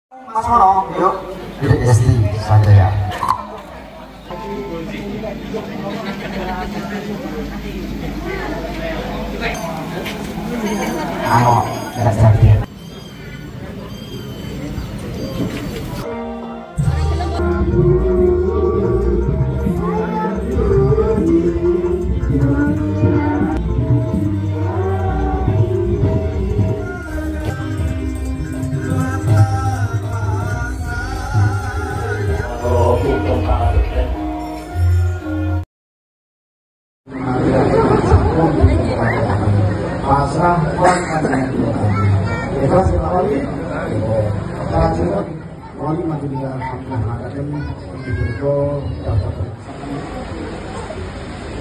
Mas Mono, yuk. Duduk Esti, santai ya. Tidak sakit.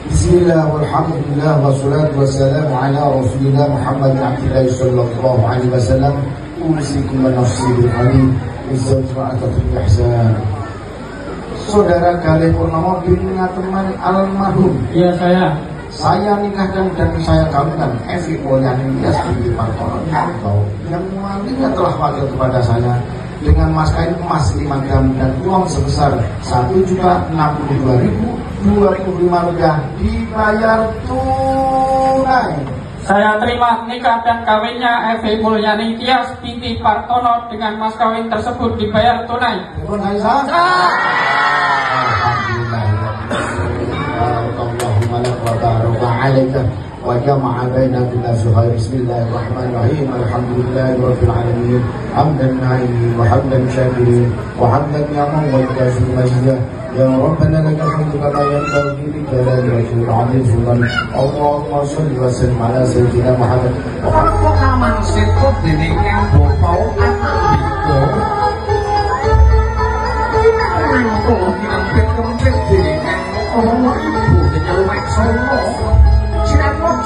Bismillah walhamdulillah wassalatu wassalamu ala rasulillah Muhammad abdillahi sallallahu alaihi wasallam. Usikum wa nafsi bil khalil izzatu'atatul ihsan. Saudara Galih Purnomo bin teman almarhum. Iya saya nikahkan dan saya kawinkan Evi Mulyani Tias binti Partono yang mualinya telah wakil kepada saya dengan mas kain emas 5 gram dan uang sebesar Rp1.062.025 dibayar tunai. Saya terima nikah dan kawinnya Evi Mulyani Tias binti Partono dengan mas kawin tersebut dibayar tunai. وجمع بيننا بالأزهار. بسم الله الرحمن الرحيم. الحمد لله رب العالمين حمدا نعيم وحمدا شاكرين وحمدا نعما وكافي المزيد. يا ربنا لك الحمد كما ينبغي لجلال وجهك العظيم سلطان. اللهم صل وسلم على سيدنا محمد.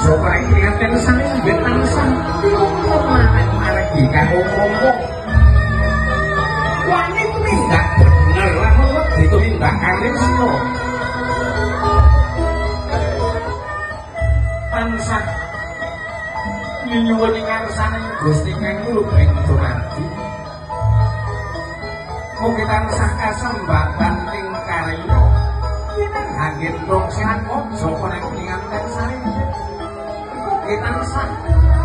Coba ingatan saya betangsan marah-marah di kamu-kamu wanita tidak benar lama itu tidak kalian semua tansah menyuwunikan sana gustingan dulu baik itu nanti mau kita tansah kasambak banting karyo kita hadir dong sehat kok sopan yang meninggalkan saya kita sah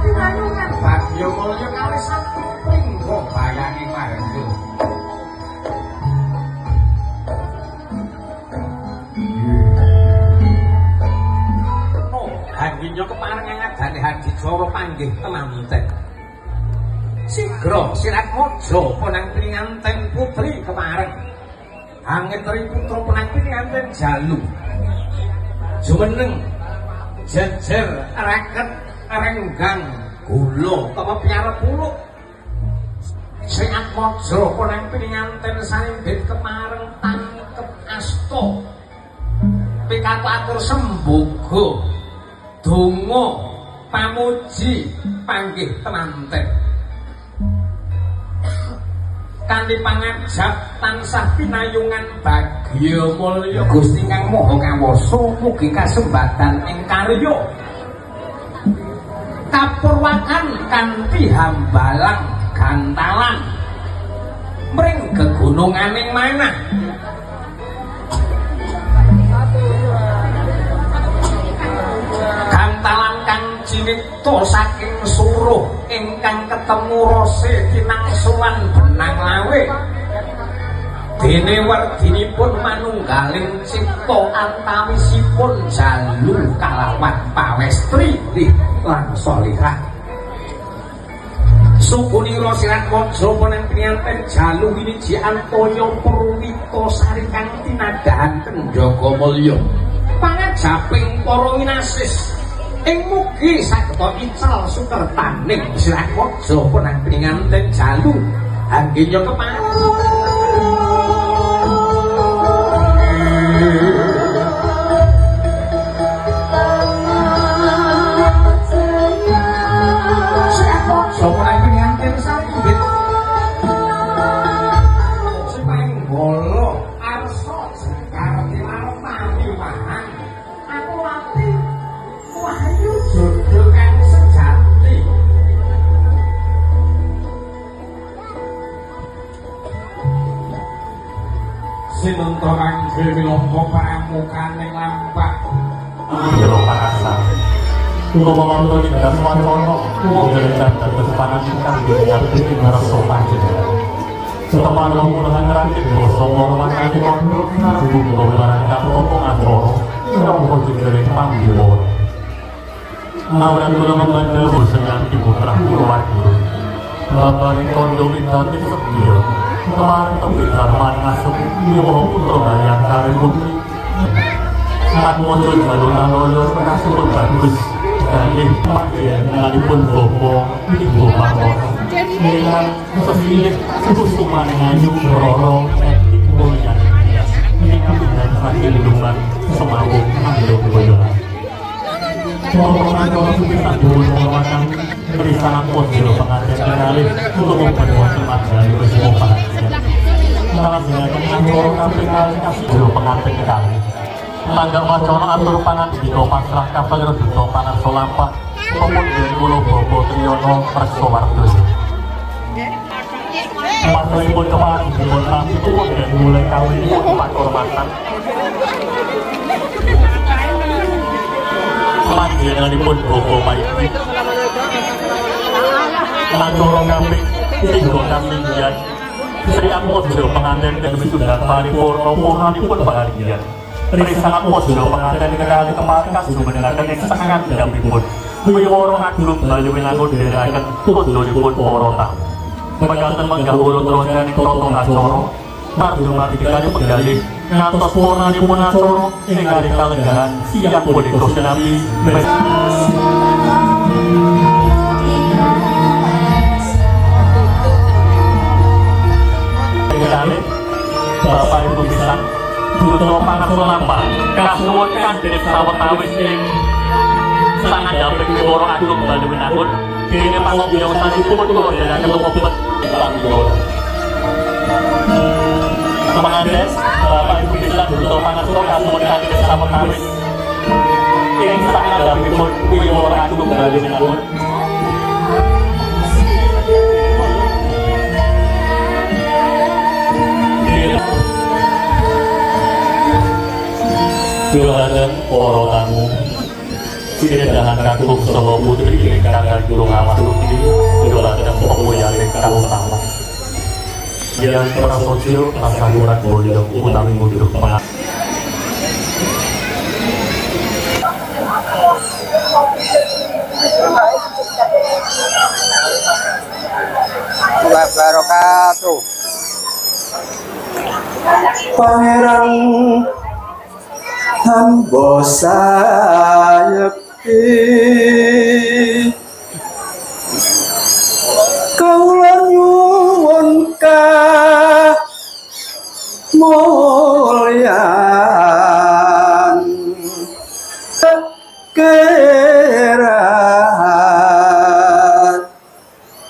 dinayungan bagyo mulya kali satu pringgo bayangi marengku oh hanginya keparengan ngadani haji Jawa panggih temanten sigro sirat mojo ponang pinganten putri kepareng angitri putra ponang pinganten jalu jumeneng jejer reket renggang gulo kama piara puluk sehat mojo ponang pinganten sarimbit kemareng tangkep asto pikaku atur sembogo donga pamuji panggih temanten kanthi pangajap tansah pinayungan bagya mulya Gusti Kang Maha Kawasa mugi kasembatan ing karya kapurwakan kanthi hambalang gantalan mring gegununganing manah gantalan kang cinipta saking suruh ingkang ketemu rose kinangsulan benang lawe dene werdinipun manunggaling cipta antawisipun jalu kalawan pawestri lan salihah sukunira sirat waja poneng pinganten jalu winiji antaya purwita sari kang tinadahaken jaga mulya pangajaping para winasis ing mugi sageta ical sukertaning sirat waja poneng pinganten jalu angginya kepareng sopo nang pinganten sambit supaya golo arsa jengkar tilar pati mahan aku mati wahyu jodoh kang sejati sinuntorang minangka pramukaning lampah. Yo pakasa. Kulo mamono ing daswatono, kulo derejat dados panasikan dengan iki ngarso panjenengan. Setepan kulo nangrangi dosa marwani kono, kulo larang kapopo atoro, kulo digere panggiwon. Awran kulo memandang bosengan ibu prakulo wadul. Bapak kondo witati sepiyo. Kemarin tapi darman ngasuk nyowo putra bayang kare putri. Mat mojo jalur nalolo penasur bagus. Kalih pakaian ngalipun bobo ibu marmono. Dengan sesilik kusuman ngayu roro etik mulian hias. Dengan sakit lindungan semawung ambil boyolan. Orang-orang kita dulu mengatakan berisalah posil pengajian kenalin untuk memperluas semacam bersama pengajian. Malah dengan orang KPK kasih dulu pengantin kali. Tangga wacana atur pangan di pasrah kapal reduto panas solampak. Pemuda kulo bobo triyono persowartus. Masalipun kemarin dipun nanti turun dan mulai kawin pun pak hormatan. Panjenenganipun bobo maiki Nagara Kaping Tinggo Kaminggian Sri Atmojo pengantin dan wisuda paripurna purnanipun bahagia. Risangat mojo pengantin kekali kemarin kasumenengaken ing sangat dampipun. Wiworo agrum bayu winangun dherekaken pundhonipun para tamu. Mekaten menggah urut ronjaning tata acara Mardumati kali penggalih ngantos purnanipun acara ing kali kalenggahan siang punika sinambi kali Bapak Ibu pisan Duto Pangarso Lampah kasuwun kanthi sawetawis ing sangat damping wiworo agrum bayu winangun kene pangobyosanipun kula dherekaken lumebet panggilan. Pengantin Bapak Ibu bisa Duto Pangarso kasuwun kanthi sawetawis ing sangat damping wiworo agrum bayu winangun. Kulahan para tamu Sidahan kakung saha putri ingkang kagulung awasuti kulahan pemulyane kang utama Yang prasaja kasamuran mulya utawi ngundhuh pangan Wabarakatuh. Pangeran hamba sayekti kawula nyuwun kamulyan kerat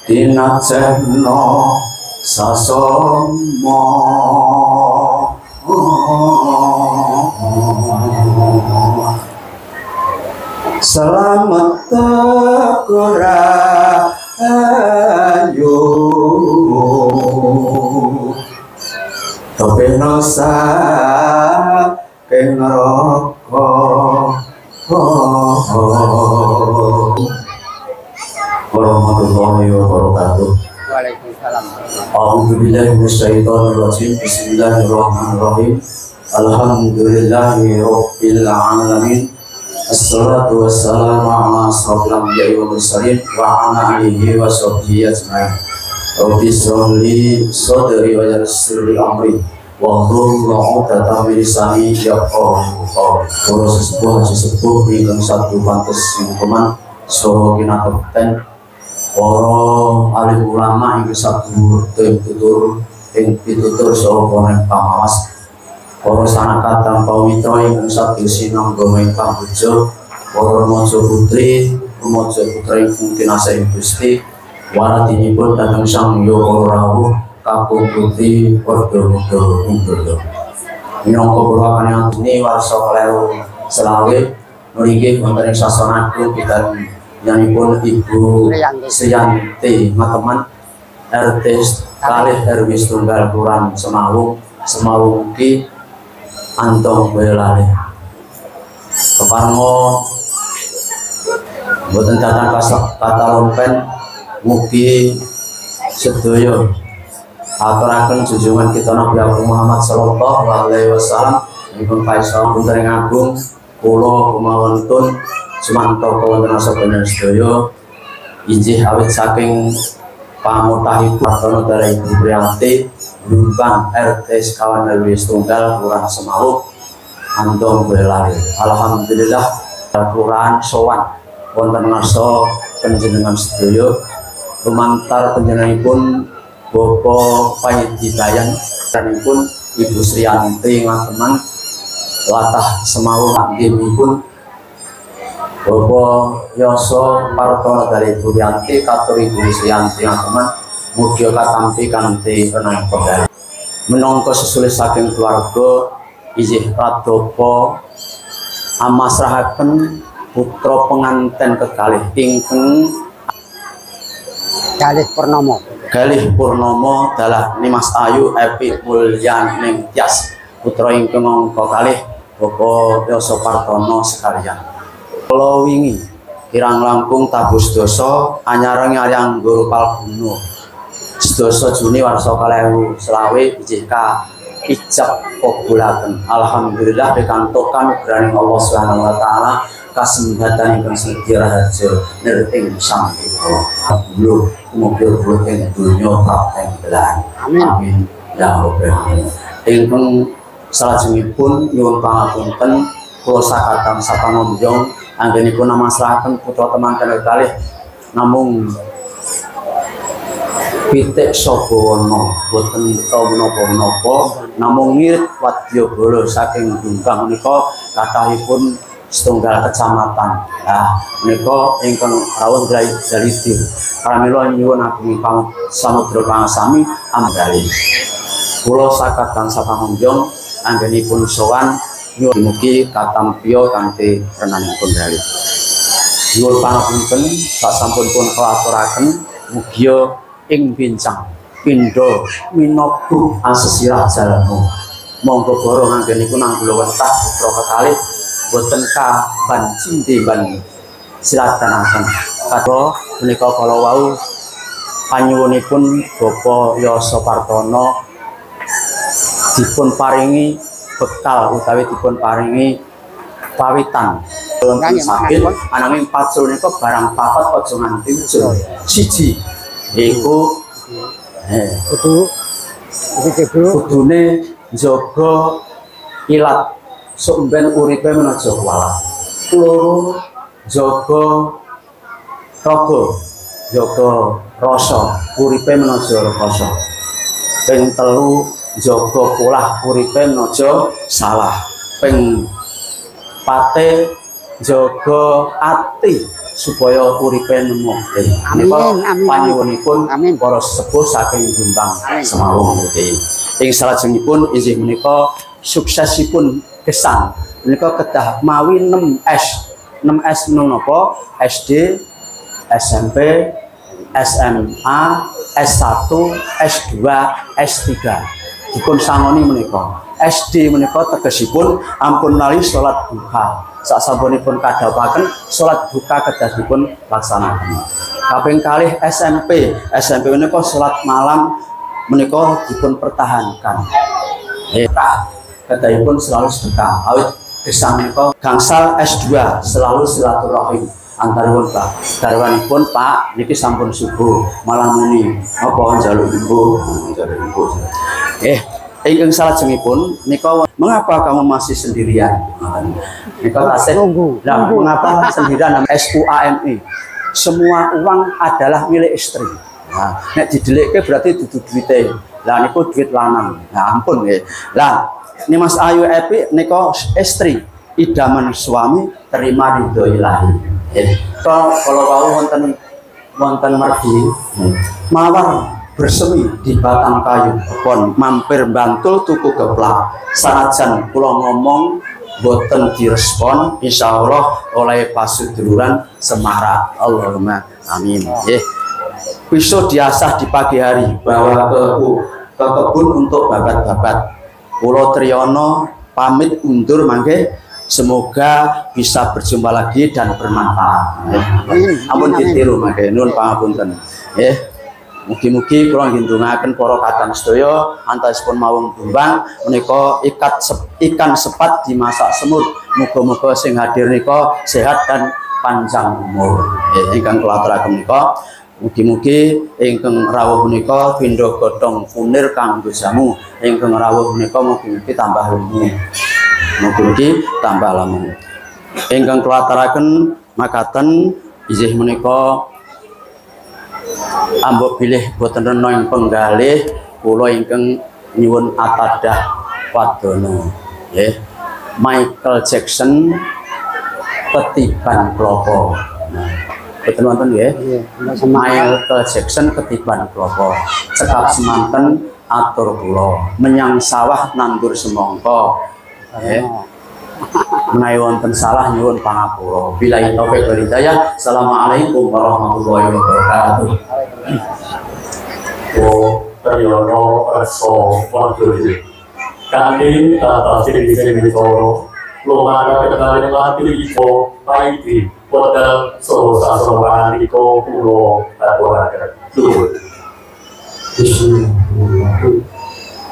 dinajeno sasoma selamat tekurayu topeno saking neraka warahmatullahi wabarakatuh. Waalaikumsalam. A'udzubillahi minasyaitonirrajim. Bismillahirrahmanirrahim. Alhamdulillahi rabbil alamin. Assalatu wassalamu ala asrofil anbiya'i wal mursalin wa ala alihi wa sahbihi ajma'in. Rabbi shrah li sadri wa yassir li amri wahlul 'uqdatam min lisani yafqahu qawli. Para sesepuh ingkang satu pantes hukuman saha kinateken para alim ulama ingkang satu pitutur saha konek pamawas para sanaka tanpa mitra ingkang satu sinangga ingkang puja para remaja putri ingkang kinasih Gusti waradinipun dhateng Sang Hyang Rawuh kakung putri padha muga muga minangka kula kanyangguni warsa kleru selawe mriki wonten ing sasana agung pitan yanipun Ibu Sriyanti Mateman RT kalih RW setunggal Kelurahan Semawung semau mugi antong belale keparmo boten datang kata lompen mugi sedaya aturaken junjungan kita Nabi Muhammad sallallahu alaihi wasallam ingkang paisa punten agung kula kumawonten sumantha kawonten saben sedaya injih awit saking pamutahipun Partono dari Ibu Priyanti Lumbang RT sekawan LW Tunggal Kelurahan Semau Antong Boyolali. Alhamdulillah kelurahan sowan wonten ngarsa panjenengan sedaya lumantar panjenenganipun Bapak Pahididayan danipun Ibu Sriyanti ngateman latah Semau nggihipun Bapak Yoso Partono dari Ibu Priyanti katur Ibu Sriyanti ngateman mugi katampi kanthi renang penggali menangka sesulis saking keluarga injih pradopo amasrahaken putra penganten kekalih ingkang Galih Purnomo dalah Nimas Ayu Epi Mulyaning Tias putra ingkang angka kalih Bapak Yoso Partono sekalian. Kula wingi kirang langkung tabus dosa anyareng ayang guru palguno sedasa Juni warsa 2020 injih ijab kabulaken. Alhamdulillah pikantukan nugraning Allah Subhanahu wa taala kasembatan ingkang sedya rahaja nirting sampita kabul mugi ing donya kaping belan. Amin ya rabbal alamin. Ingkang salajengipun nyuwun pangapunten kula sakadang sapangunjung anggenipun namasrahaken putra temanten kalih namung pitik sabawana boten tau menapa-menapa namung ngirit wadyabala saking Dumbang menika kathahipun setunggal kecamatan. Nah menika ingkang rawuh daliti pramila nyuwun ageng samudra pangasami amgali kula sakadang sapangunjung anggenipun sowan nyuwun mugi katampiya kanthi renanipun dalih. Nyuwun pangapunten sasampun pun kalaturaken mugia ing bincang pindha minabu asesirah jalmu monggo boro anggenipun anggula wentah putra kekalih boten kaban cindhe ban silatanaken kadha menika kala wau panyuwunipun Bapak Yoso Partono dipun paringi bekal utawi dipun paringi pawitan sakit ananging pacul nika barang papat aja nganti ujul siji iku kudune njaga ilat sumben uripe menaja kualat loro jaga raga jaga rasa uripe menaja rasa ping telu jaga polah uripe menaja salah ping pate jaga ati supaya uripe nemu. Menika panyuwunipun para sepuh saking Dumbang Semau nggih. Ing salajengipun inggih menika suksesipun gesang. Menika kedah mawi 6S. 6S menapa? SD, SMP, SMA, S1, S2, S3. Dipun sangoni menika. SD menika tegesipun ampun nali salat duha. Sasampunipun kadhapaken salat duka kedah dipun laksanaken. Kaping kalih SMP menika salat malam menika dipun pertahankan. Kedahipun selalu sedekah. Awit gesang menika gangsal S2 selalu silaturahim antaripun Pak garwanipun Pak niki sampun subuh malam muni apa njaluk ibu ingkang salajengipun nika mengapa kamu masih sendirian nika tasih nah mengapa sendirian SUAMI semua uang adalah milik istri. Nah nek didelikke berarti dudu duwite lah niku duit lanang nah ampun nggih lah Nimas Ayu Epi nika istri idaman suami terima ridho ilahi. Kalau wau wonten margi mawar bersemi di batang kayu pon mampir bantul tuku geplak sanajan kula ngomong boten direspon insyaallah oleh pasuduluran semarak Allahumma amin. Besok diasah di pagi hari bawa ke kebun untuk babat-babat Kula Triyono pamit undur mangke. Semoga bisa berjumpa lagi dan bermanfaat. Ampun ditiru mangke nuwun pangapunten. Mugi-mugi kula ngindungaken para kadang sedaya antawisipun mawung bumbang menika ikan sepat dimasak semut. Muga-muga sing hadir nika sehat dan panjang umur. Ingkang kula aturaken menika mugi-mugi ingkang rawuh menika pindha godhong funir kanggo jamu. Ingkang rawuh menika mugi-mugi tambah ilmu. Mugi-mugi tambah lamun. Ingkang kula aturaken makaten inggih menika ambok bilih boten rena ing penggalih kula ingkang nyuwun atadah wadono nggih. Michael Jackson ketiban klopo. Nah, betul wonten nggih. Michael Jackson ketiban klopo. Cekap semanten atur kula menyang sawah nandur semangka. Menawi wonten salah nyuwun pangapura. Billahi taufik wal hidayah. Assalamualaikum warahmatullahi wabarakatuh. Triyono Reso Wadudi. Kami tata sini Mitoro. Lumana kenalin latih Ipo Paiti. Podal so sasoran Iko Pulo Taborakan.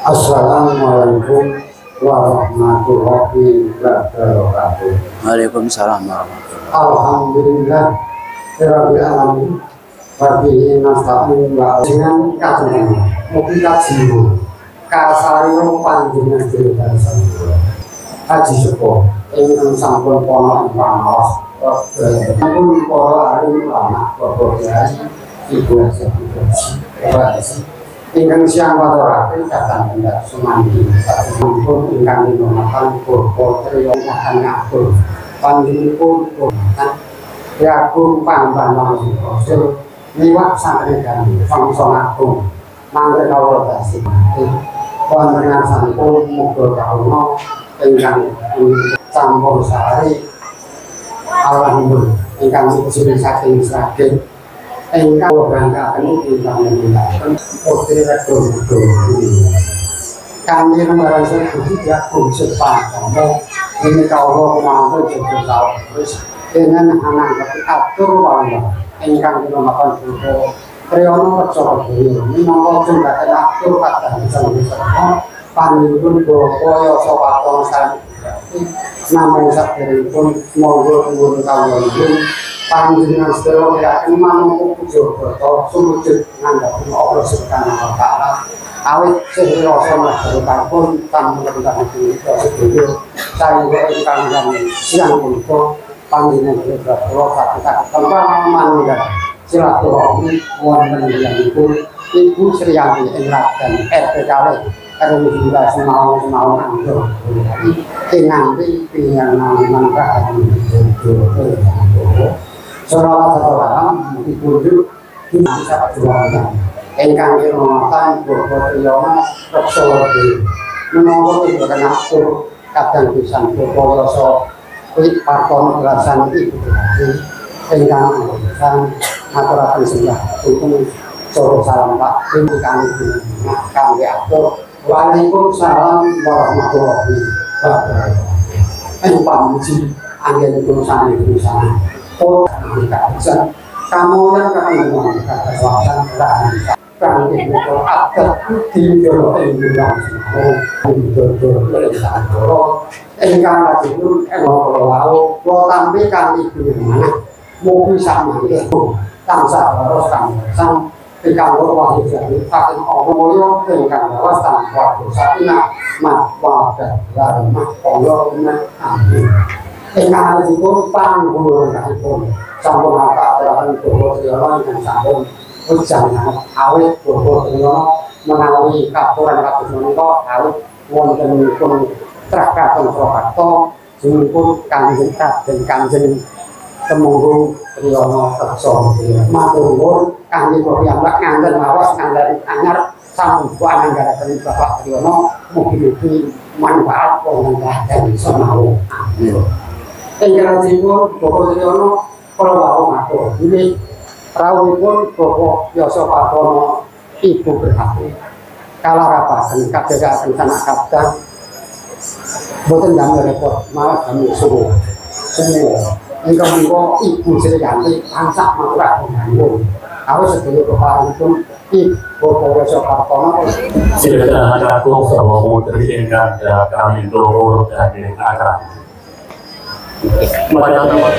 Assalamualaikum warahmatullahi wabarakatuh. Waalaikumsalam warahmatullahi. Alhamdulillah rabbil alamin. Wabihi nasta'in wa dengan kajian mugi kajian kasarino panjenengan jenengan haji sepo ingkang sampun pono panos pun para ahli ulama bapak kiai ibu haji ingkang siang waturaken datang hendak sumandi sampun ingkang dinomaken bapak triyono ngatur panjenenganipun Yakum pambanan sing liwat sampai kami bangsa agung mangke kawula tasih panjenengan sampun muga kawula ingkang campur sari alhamdulillah ingkang siji saking saking ingkang berangkaten ingkang menggunakan putri redon kami lembaran sedhi Yakum sepanjang ini kawula mampu juga sawis dengan anak atur wala ingkang dinamakan Buddha Triyono Reco minangka jembatan atur kadang bisa panjenengan Bapak Yasa Waton sami namung saderengipun monggo nuwun kawula panjenengan sedaya yakin manungsa puja brata sumujud ngandhapi Allah Subhanahu wa taala awit sing rasa masyarakat tamu ingkang sedaya saengga ingkang siang punika panjenengan kula kakak tanpa manunggal silaturahmi wonten ingkang Ibu Sriyanti Ingrat dan RT Kale RW 19 mau anggur nganti pinangan mangrah salawat dipunjuk bisa perjuangan ingkang kirmatan Bapak Triyono Reco menapa tindakan atur kadang pisan Bapak Yasa Partono Gelasan Ibu ingkang ngaturaken sembah dukung soro salam Pak ingkang kangge atur. Waalaikumsalam warahmatullahi wabarakatuh. Pamuji anggenipun sami sana. Oh, kajian kamu yang kamu kawasan rahasia. Kang itu ada di dalam Indonesia. Engkang lagi itu lalu lo tampil kami itu mana mobil sama itu tansah harus kami sang engkang lo wajib jadi pakai omolio engkang harus tanpa dosa mat wadah mat polo amin engkang itu panggul itu sampun apa dalam Bapak Triyono yang sampun hujan awet Bapak Triyono menawi katuran menika awet wonten pun Trakaton Prokarto jumipun Kanjeng dan Kanjeng Temunggung Triyono Reco matur nuwun kangge piyambak ngandel mawas ngandel anyar sampun pananggaraken Bapak Triyono mugi-mugi manfaat wonten dan samawu amin. Ingkang Bapak Triyono kula wau matur ini rawuhipun Bapak Yasa Partono Ibu Berhati kalarapaken kadegaken sanak kabeh boten damel repot, malah kami suruh semua. Engkau mengko Ibu Sri Yanti tansah matur nuwun. Harus sedaya keparipun Ibu Profesor Kartono. Sila aku sama putri ingkang kami loro dari akar. Pada teman.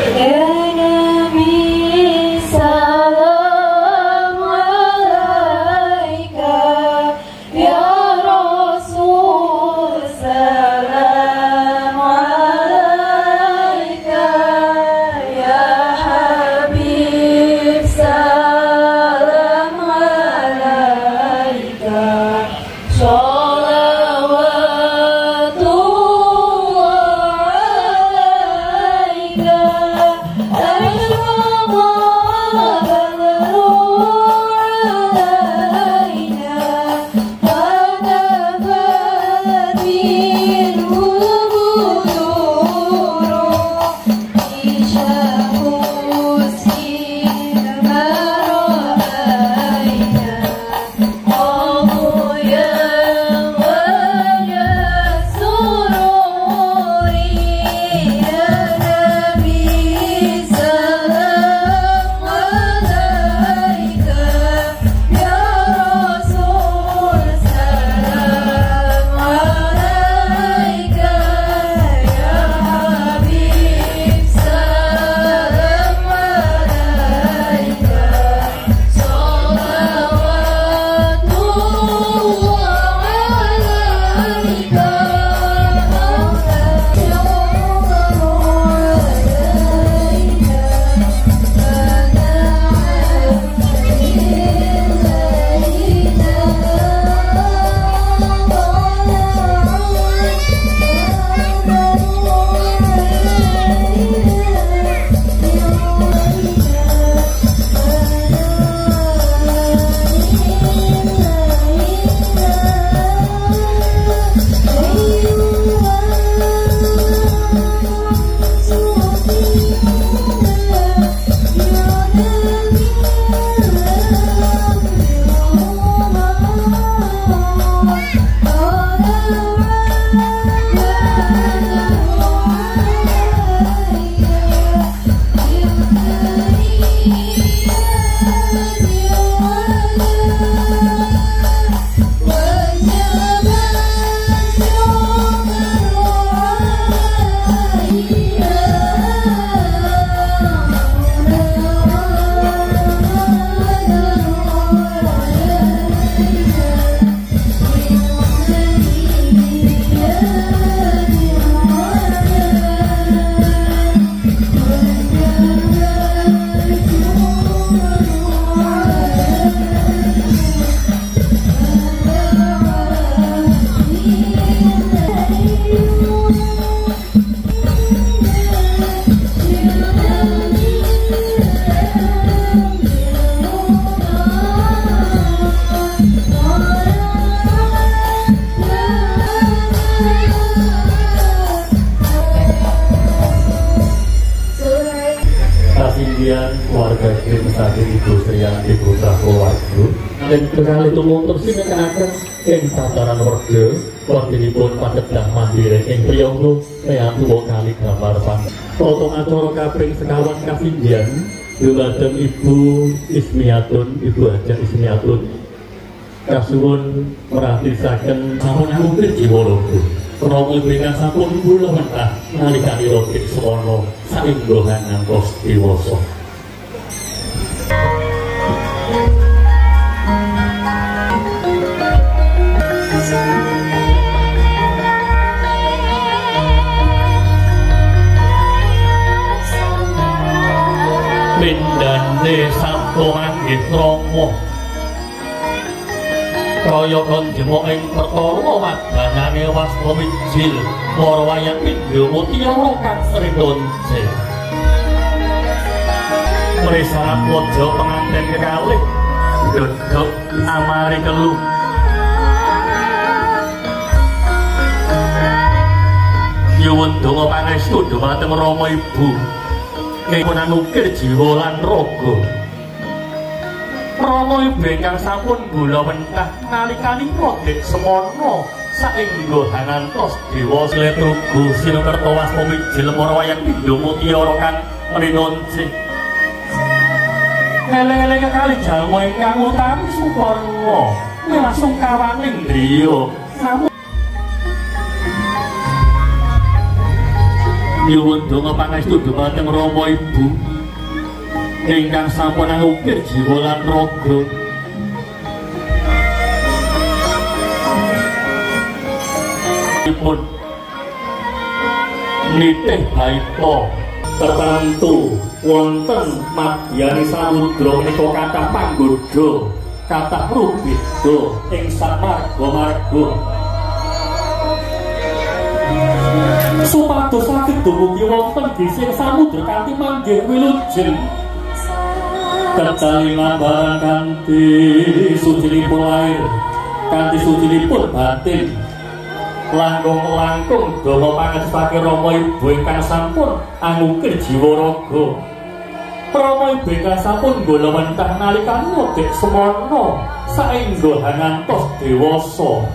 Warga Grim Saking Ibu Sri Yanti Putra Keluarga dan kenal itu untuk sih menakan yang tataran warga warginipun padedah mandiri yang priyonggo kayak dua kali gambar pan potong acara kapring sekawan kasindian dumateng Ibu Ismiatun Ibu Haja Ismiatun kasuwun meratisaken sampun hampir jiwa loro Romo ingkang sampun kula mentah nalikane rokit semono saenggohan ngantos diwasa. Pindhane sampungan Romo kaya konjemo ing perkara wadanane wastra mijil para wayang pindha mutiara kang srindonce mrisarat waja penganten kekalih dodok amari kelu nyuwun donga pangestu dhumateng Rama Ibu kenging ukir jiwa lan raga Rama Ibu ingkang sampun gula mentah nalikane Raden Semana saengga hanantos dewa Sletrugu Sinakerta Waspa mijil para wayang pindha mutiara kang rinonci eleng-eleng kali jalma ingkang utami Suparna langsung kawaning driya namun nyuwun donga pangestu dhumateng Rama Ibu ingkang sampun ngukir jiwa lan raga pun nitih baita tertentu wonten madyani samudra menika kathah panggoda kathah rubeda ing samarga-marga supados saged dumugi wonten gising samudra kanthi manggih wilujeng kecalingan barang kanthi sucinipun lair kanthi sucinipun batin langkung-langkung dama pangesake Rama Ibu ingkang sampun angukir jiwa raga Rama Ibu ingkang sampun nggala mentah nalika modhek semana saengga hangantos dewasa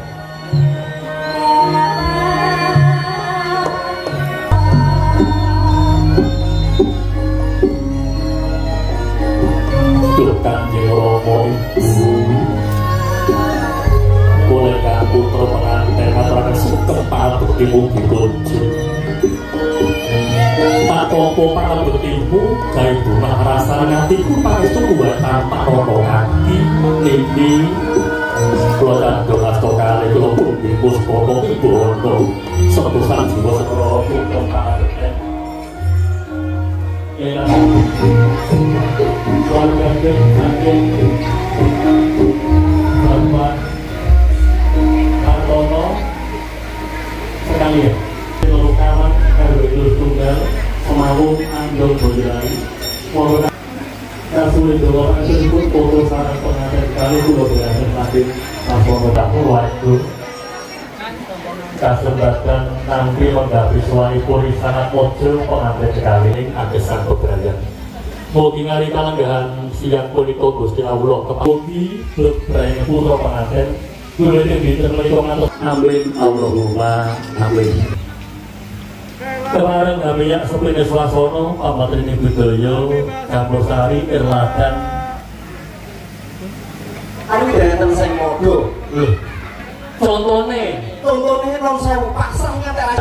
duh Kanjeng Rama Ibu bolehkah putra pengantin aturaken sugeng pangabektimu dikunci patopo pangabektimu gawe bunga rasane atiku pangestu kuwat tanpa rana kaki niki kula kandhong asta kalih kula pundi puspaka ibono sepusan jiwa sekara putra panganten yen keluarga kanjeng Tono sekalian seluruh kawan RW Tunggal Semawung Andong Boyolali Morona Kasuli Dewa tersebut foto sarang pengantin kali pulau berhasil nanti sampun mutaku waktu kasebatan nanti menggapi suai puri sangat mojo pengantin sekali ini agesan keberanian mugi ngali kalenggahan siang punika Gusti Allah kepugi lebrane putra pengantin Kulo iki diterima ngatur amin Allahumma amin. Kemarin kami ya sepene swasana pamatrini budaya Campursari Irladan. Aku dhewetan sing modho. Contone nang sewu pasang ngantek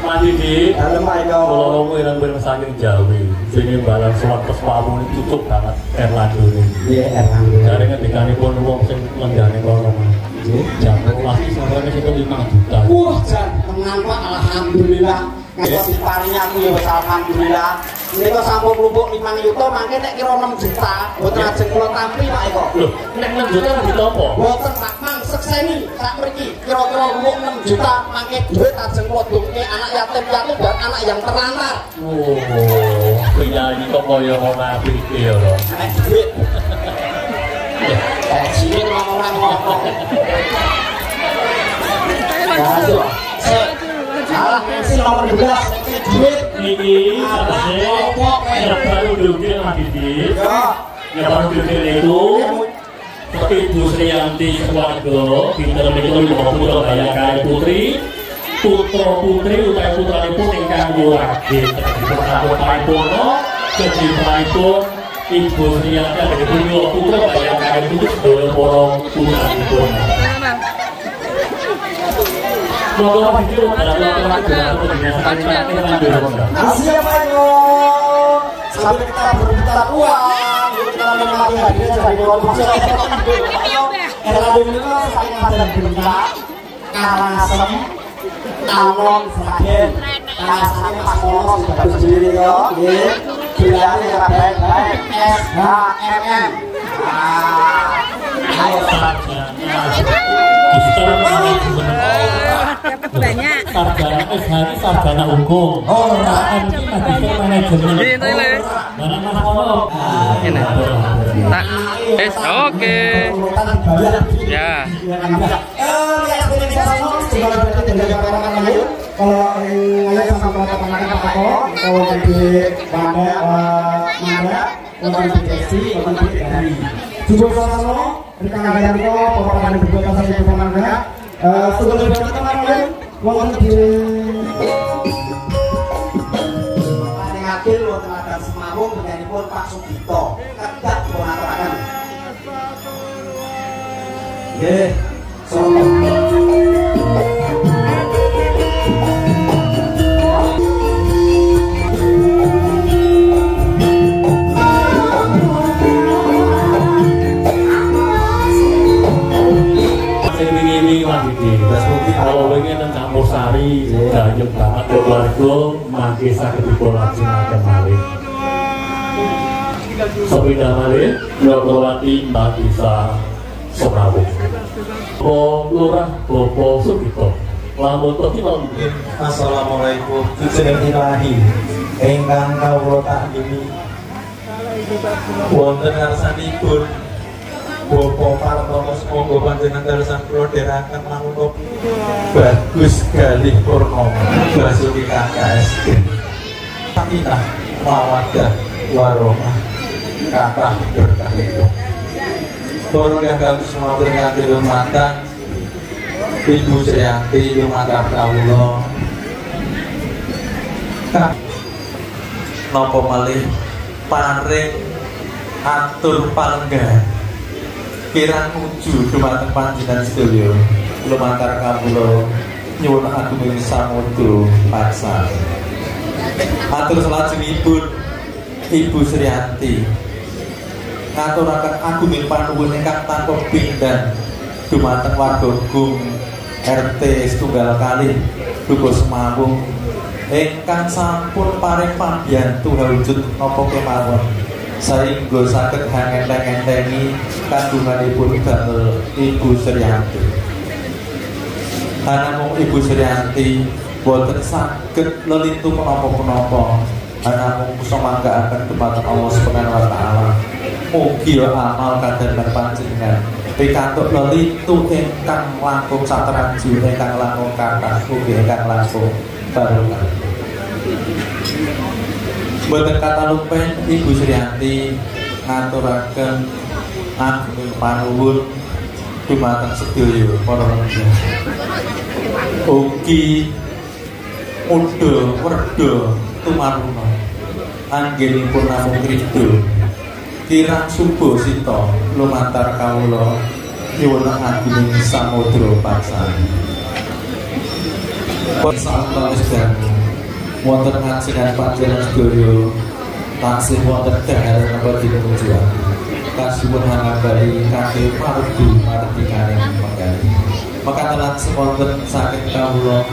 mandi di dalem ae kok. Kulo ireng ben saking Jawi. Sing balan suwates pawon cucuk banget Erlandu. Iya Erlandu. Jare ngendikanipun wong sing lenggane kono. Jam pasti sampai itu 5 juta. Wah, jan tenang Pak, alhamdulillah. Kalau diparingi aku ya wis alhamdulillah. Nika sampun mlumpuk 5 juta, mangke nek kira 6 juta. Mboten ajeng kula tampi Pak Eko. Lho, nek 6 juta duit apa? Mboten Pak, mang sekseni sak mriki. Kira-kira mlumpuk 6 juta, mangke duit ajeng kula dongke anak yatim piatu dan anak yang terlantar. Oh, penyanyi kok kaya ngono apike ya lho. Nek duit. Sini orang-orang ngomong. Salah ngasih nomor 12 duit. Ini baru duduk lagi di. Ya baru duduk itu. Ibu Sriyanti keluarga pinter menika bawa putra Bayangkari Putri. Putra putri utai putranipun ingkang wurage. Putra-putripun kecintaipun Ibu Sriyanti ada punya putra Bayangkari Putri sedaya para putranipun. Moga pikir dalam waktu siapa itu? Sampai kita berputar uang, kita menikmati hadiah dari orang kecil. Era dulu saya pada berita, Kalasem, Talon, Sragen, Kalasem Pak Polo sudah sendiri yo, bilangnya yang baik-baik, SHMM. Ayo saja. Banyak. Sarjana SHRI, sarjana hukum. MI magister manajemen. Mana Mas Polo? Ini. Oke. Ya. Kalau ayah sama teman-teman Pak Polo, kalau di Manda, kalau di Desi, kalau di Dari. Jujur sama, rekan kalian kok, pemaparan berbuatan saya di Manda. Sebelum kemarin wonten di Adil wonten adan semawung penyanipun Pak Sugito kedah dipun aturaken. Nggih. Kalau pengen campur sari, gayung banget keluarga, makin sakit dipolaksanakan malih. Sepindah malih, Yogyakarta mbak bisa semrawut. Lurah Bopo Sugito, lamun tokinon. Assalamualaikum, Tujuan ilahi, engkang kawula takdimi. Wonten ngarsanipun Bopo Partono semoga panjenengan dadosan kula dherekaken manungsa Bagus Galih Purnomo Basuki KKSD Sakinah mawaddah warahmah kathah berkah itu. Para ingkang semoga kanthi lumatan Ibu Sriyanti lumantar kawula napa malih paring atur palenggan kirang nuju dumateng panjenengan sedaya lumantar kawula nyuwun agunging samudra paksa. Atur salajengipun Ibu Sriyanti ngaturaken agunging panuwun ingkang tanpa pindhan dumateng warga Gung RT setunggal kalih Dukuh Semawung ingkang sampun paring pambiyantu hawujud napa kemawon saengga saged ngenteng-entengi kandunganipun damel Ibu Sriyanti. Namung Ibu Sriyanti boten saged lelintu menapa-menapa, namung semanggaaken dumateng Allah Subhanahu wa taala. Mugi amal kadharan panjenengan pikantuk lelintu ingkang langkung satraju ingkang langkung kathah mugi ingkang langkung barokah. Boten kata lumpen Ibu Sriyanti ngaturaken agunging panuwun dumateng sedaya para rakyat. Ugi mudha werda tumaruna anggenipun namung krida kirang subuh sita lumantar kawula nyuwun agunging samudra paksa. Insyaallah sedaya wonten ngajengan panjenengan sedaya taksih wonten daharan napa dinujuan kasuwun hangabari kanthi margi margikaning penggali makaten wonten saking kawula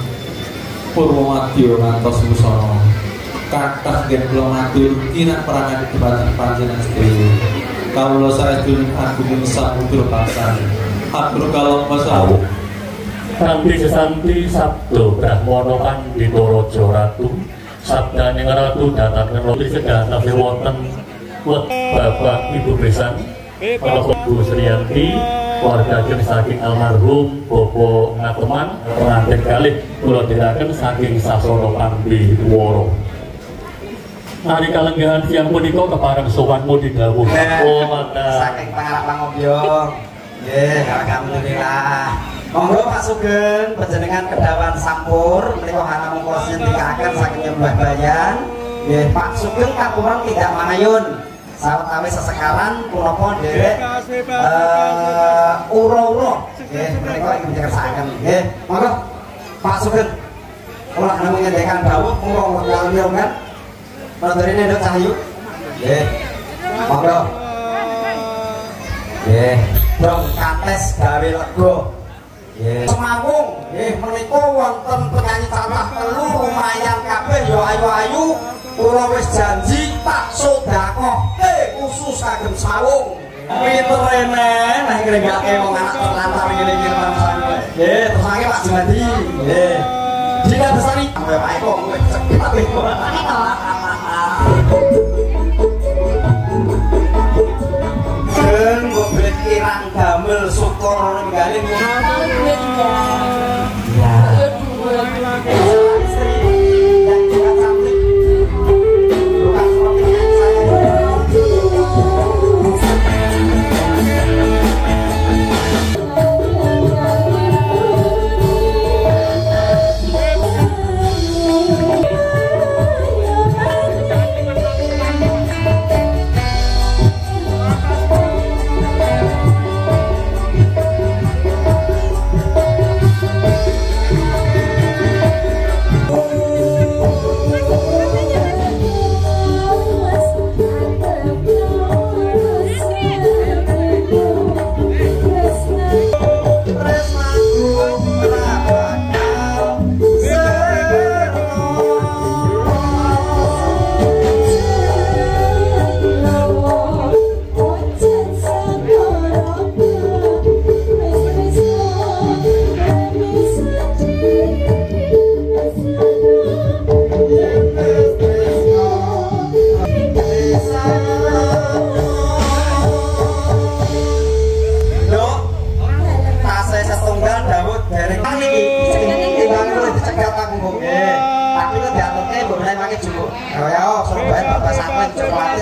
Purwomadya ngantos Wusana kathah nggih kula matur kirang perangan dumateng panjenengan sedaya kawula saestu agunging samudra paksa atur kalong masawu Kanthi sesanti sabdo Brahmana Kandi Toraja Ratu sabdaning ratu dataken roti sedaya tasih wonten wet Bapak Ibu Besan Bapak Ibu Sriyanti warga saking almarhum Bopo Ngateman pengantin kalih kula dherekaken saking sasana Pambi Woro. Nalika lenggahan siang punika kepareng sowan mudi dawuh. Oh mantap. Saking pangarep pangobyo. Nggih, alhamdulillah. Monggo Pak Sugeng panjenengan kedawan sampur menika hana mongko sindikaken saking Mbah Bayan. Nggih, Pak Sugeng kakurang tidak mangayun. Sawetawis sesekaran punapa nderek uro-uro. Nggih, menika iki dikersakaken. Nggih, monggo Pak Sugeng. Kula namung ngendekan dawuh monggo ngalih-alih Mandorine Nduk Cahyu. Nggih. Monggo. Nggih, dong kates gawe lega. Semawung nggih menika wonten penyanyi campah telu lumayan kabeh ya ayu-ayu kula wis janji tak sedekahke khusus kagem Semawung. Pinterene nek ngregake wong anak terlantar ngene-ngene sampeyan. Nggih, tersangke Pak Jumadi. Nggih. Jika besari sampai Pak Eko dan mobil kirang damel syukur ninggalin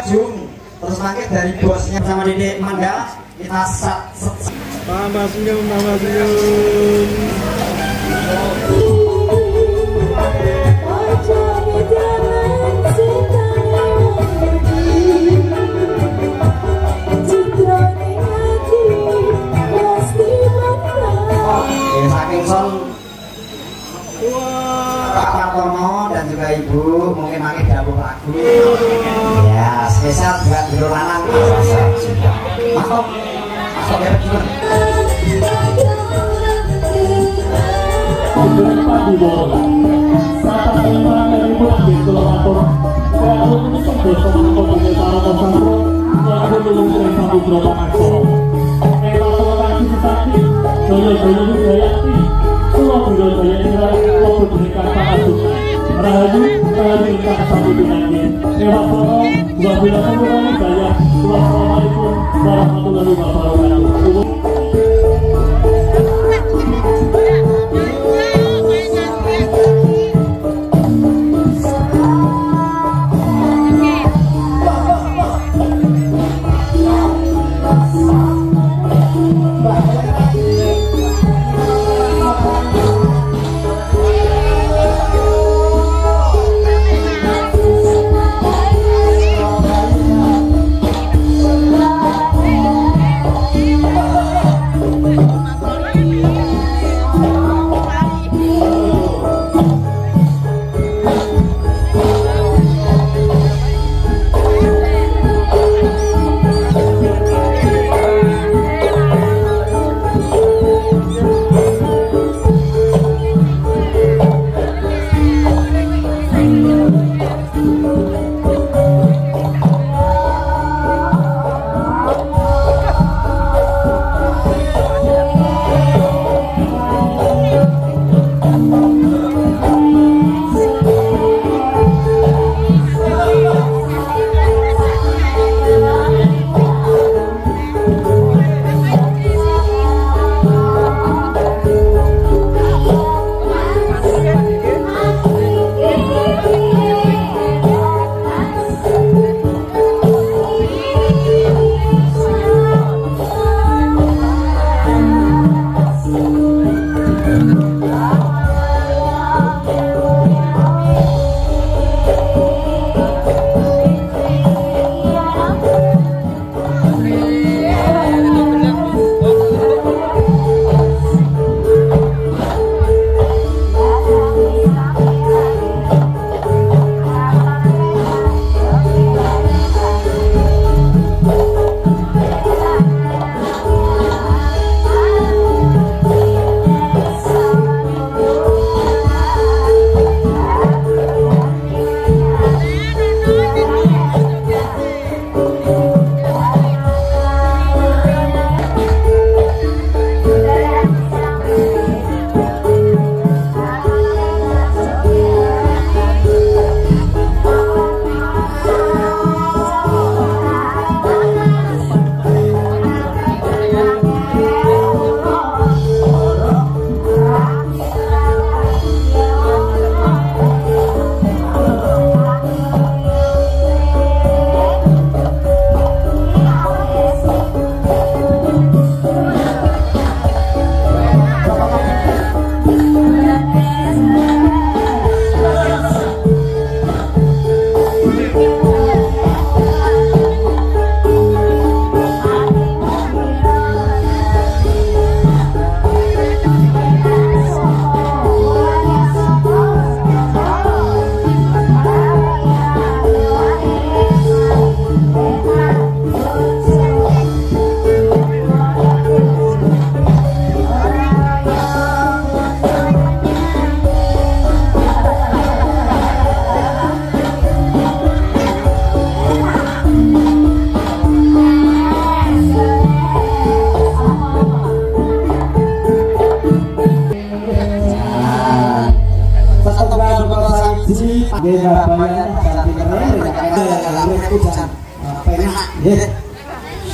Jung. Terus makin dari bosnya sama Dedek Mangga kita Mama senyum, mama senyum. Saking son Pak Partono dan juga Ibu mungkin makin gabung lagu ya spesial buat Biro Lanang masuk ya gimana Assalamualaikum warahmatullahi wabarakatuh.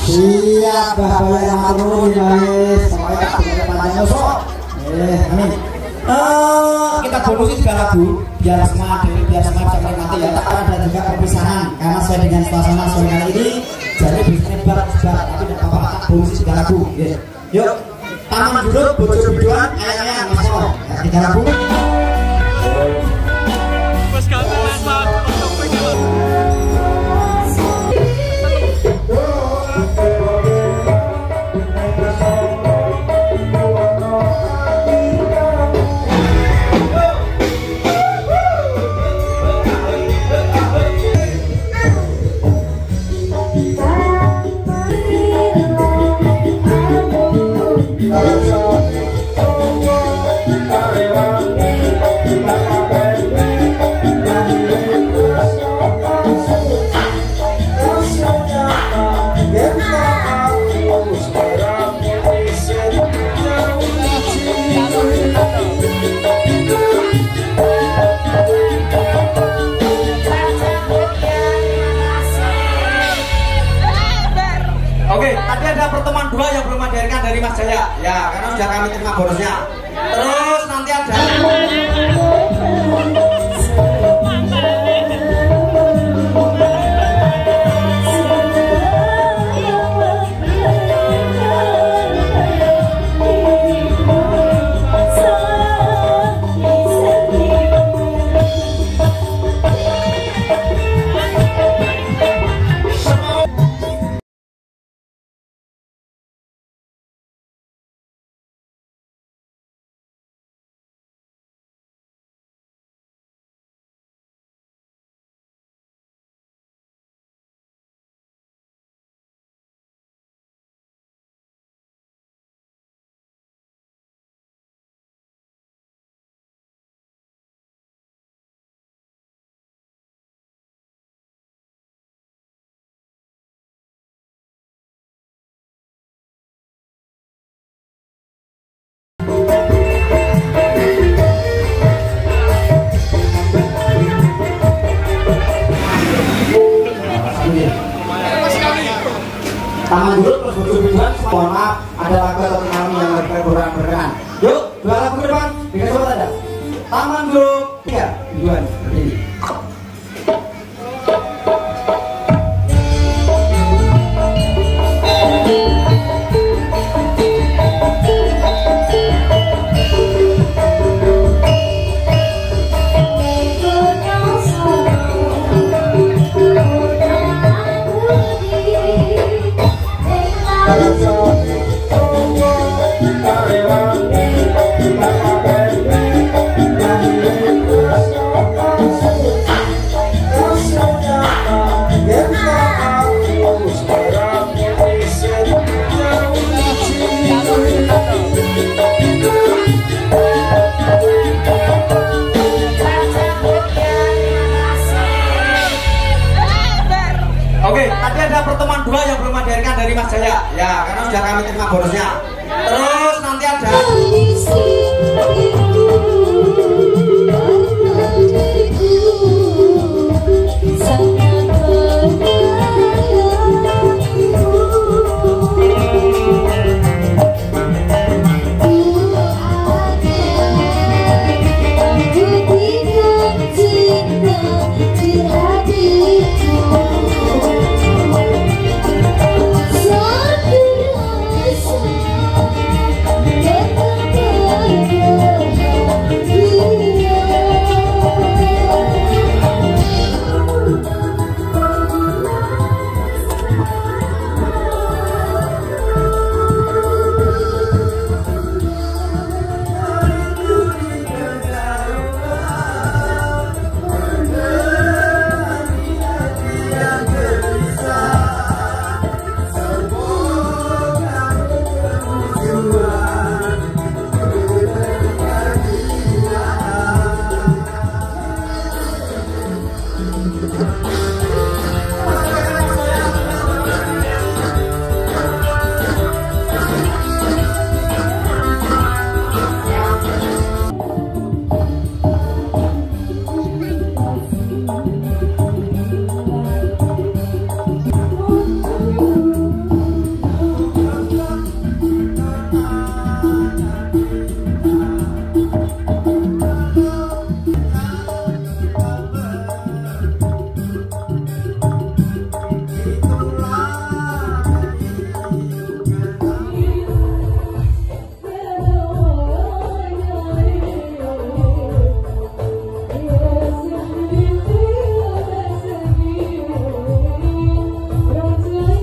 Siap bahaya matur guys, semuanya tak boleh panjang. Amin. Kita bonus juga lagu biar semua bisa menikmati ya. Tak ada juga perpisahan karena sesuai dengan suasana sore kali ini. Jadi biasanya bar tapi tidak apa-apa, tak bonus juga lagu. Yuk, Taman Duduk Bojo Biduan ayahnya Mas Mo. 3 lagu. Oke, tadi ada pertemuan 2 yang belum dihadirkan dari Mas Jaya. Ya, karena sudah kami terima bonusnya. Terus nanti ada Taman Duduk terus Bojo Biduan. Mohon maaf, ada lagu atau malam yang berkeran. Yuk, 2 lagu ke depan. Dengan sobat ada Taman Duduk 3 Biduan seperti ini. Oke, tadi ada pertemuan 2 yang belum dihadirkan dari Mas Jaya. Ya, karena sudah kami terima bonusnya. Terus nanti ada